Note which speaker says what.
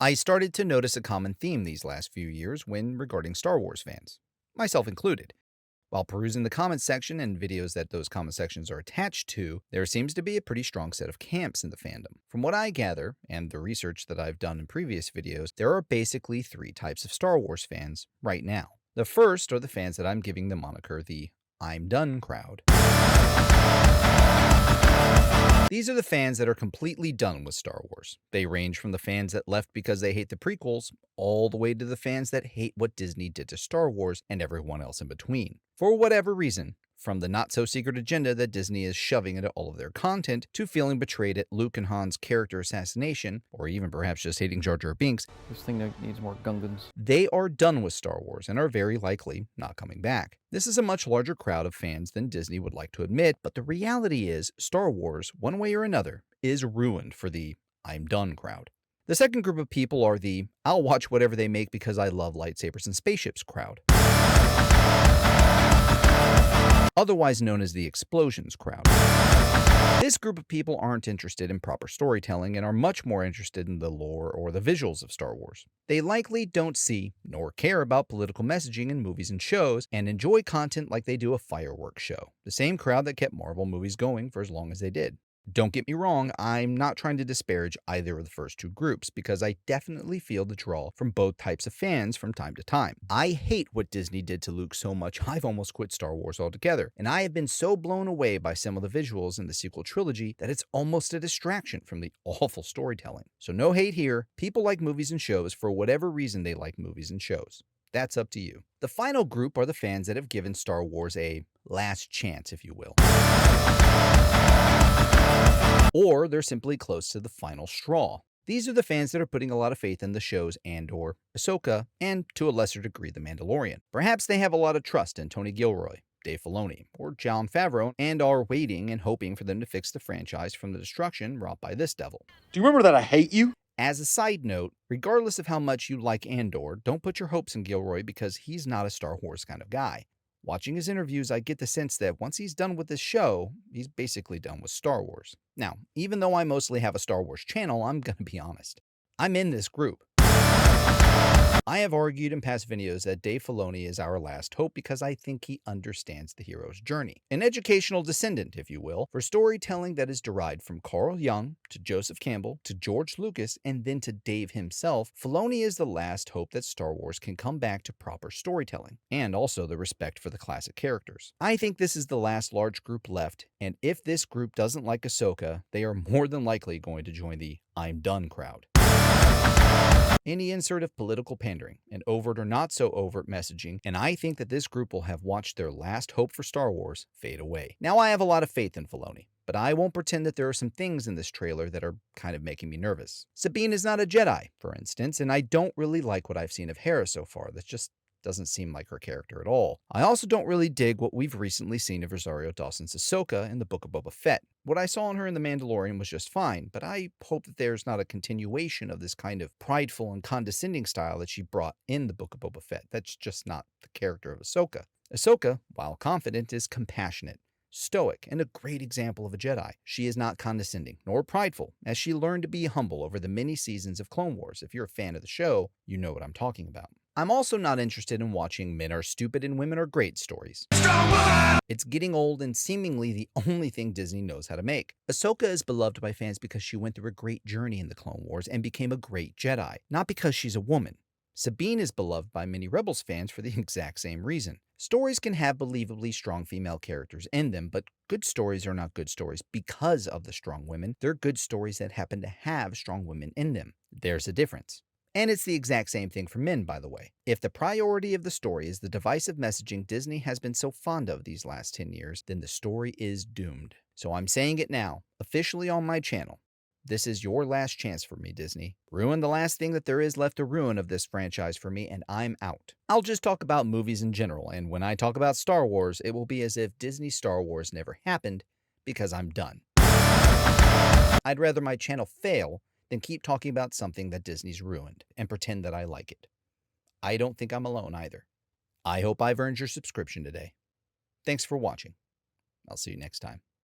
Speaker 1: I started to notice a common theme these last few years when regarding Star Wars fans, myself included. While perusing the comments section and videos that those comment sections are attached to, there seems to be a pretty strong set of camps in the fandom. From what I gather, and the research that I've done in previous videos, there are basically three types of Star Wars fans right now. The first are the fans that I'm giving the moniker the I'm done crowd. These are the fans that are completely done with Star Wars. They range from the fans that left because they hate the prequels, all the way to the fans that hate what Disney did to Star Wars and everyone else in between. For whatever reason, from the not-so-secret agenda that Disney is shoving into all of their content, to feeling betrayed at Luke and Han's character assassination, or even perhaps just hating Jar Jar Binks,
Speaker 2: This thing needs more Gungans.
Speaker 1: they are done with Star Wars and are very likely not coming back. This is a much larger crowd of fans than Disney would like to admit, but the reality is Star Wars, one way or another, is ruined for the I'm done crowd. The second group of people are the I'll watch whatever they make because I love lightsabers and spaceships crowd, otherwise known as the explosions crowd. This group of people aren't interested in proper storytelling and are much more interested in the lore or the visuals of Star Wars. They likely don't see nor care about political messaging in movies and shows and enjoy content like they do a fireworks show, the same crowd that kept Marvel movies going for as long as they did. Don't get me wrong, I'm not trying to disparage either of the first two groups because I definitely feel the draw from both types of fans from time to time. I hate what Disney did to Luke so much I've almost quit Star Wars altogether, and I have been so blown away by some of the visuals in the sequel trilogy that it's almost a distraction from the awful storytelling. So no hate here, people like movies and shows for whatever reason they like movies and shows. That's up to you. The final group are the fans that have given Star Wars a last chance, if you will. Or they're simply close to the final straw. These are the fans that are putting a lot of faith in the shows and/or Ahsoka, and to a lesser degree, The Mandalorian. Perhaps they have a lot of trust in Tony Gilroy, Dave Filoni, or Jon Favreau, and are waiting and hoping for them to fix the franchise from the destruction wrought by this devil.
Speaker 3: Do you remember that I hate you?
Speaker 1: As a side note, regardless of how much you like Andor, don't put your hopes in Gilroy because he's not a Star Wars kind of guy. Watching his interviews, I get the sense that once he's done with this show, he's basically done with Star Wars. Now, even though I mostly have a Star Wars channel, I'm gonna be honest. I'm in this group. I have argued in past videos that Dave Filoni is our last hope because I think he understands the hero's journey. An educational descendant, if you will, for storytelling that is derived from Carl Jung to Joseph Campbell to George Lucas and then to Dave himself. Filoni is the last hope that Star Wars can come back to proper storytelling and also the respect for the classic characters. I think this is the last large group left, and if this group doesn't like Ahsoka, they are more than likely going to join the I'm done crowd. Any insert of political pandering and overt or not so overt messaging, and I think that this group will have watched their last hope for Star Wars fade away. Now, I have a lot of faith in Filoni, but I won't pretend that there are some things in this trailer that are kind of making me nervous. Sabine is not a Jedi, for instance, and I don't really like what I've seen of Hera so far. That just doesn't seem like her character at all. I also don't really dig what we've recently seen of Rosario Dawson's Ahsoka in the Book of Boba Fett. What I saw in her in The Mandalorian was just fine, but I hope that there's not a continuation of this kind of prideful and condescending style that she brought in the Book of Boba Fett. That's just not the character of Ahsoka. Ahsoka, while confident, is compassionate, stoic, and a great example of a Jedi. She is not condescending nor prideful, as she learned to be humble over the many seasons of Clone Wars. If you're a fan of the show, you know what I'm talking about. I'm also not interested in watching men are stupid and women are great stories. It's getting old and seemingly the only thing Disney knows how to make. Ahsoka is beloved by fans because she went through a great journey in the Clone Wars and became a great Jedi, not because she's a woman. Sabine is beloved by many Rebels fans for the exact same reason. Stories can have believably strong female characters in them, but good stories are not good stories because of the strong women. They're good stories that happen to have strong women in them. There's a difference. And it's the exact same thing for men, by the way. If the priority of the story is the divisive messaging Disney has been so fond of these last 10 years, then the story is doomed. So I'm saying it now, officially on my channel. This is your last chance for me, Disney. Ruin the last thing that there is left to ruin of this franchise for me, and I'm out. I'll just talk about movies in general, and when I talk about Star Wars, it will be as if Disney Star Wars never happened, because I'm done. I'd rather my channel fail than keep talking about something that Disney's ruined and pretend that I like it. I don't think I'm alone either. I hope I've earned your subscription today. Thanks for watching. I'll see you next time.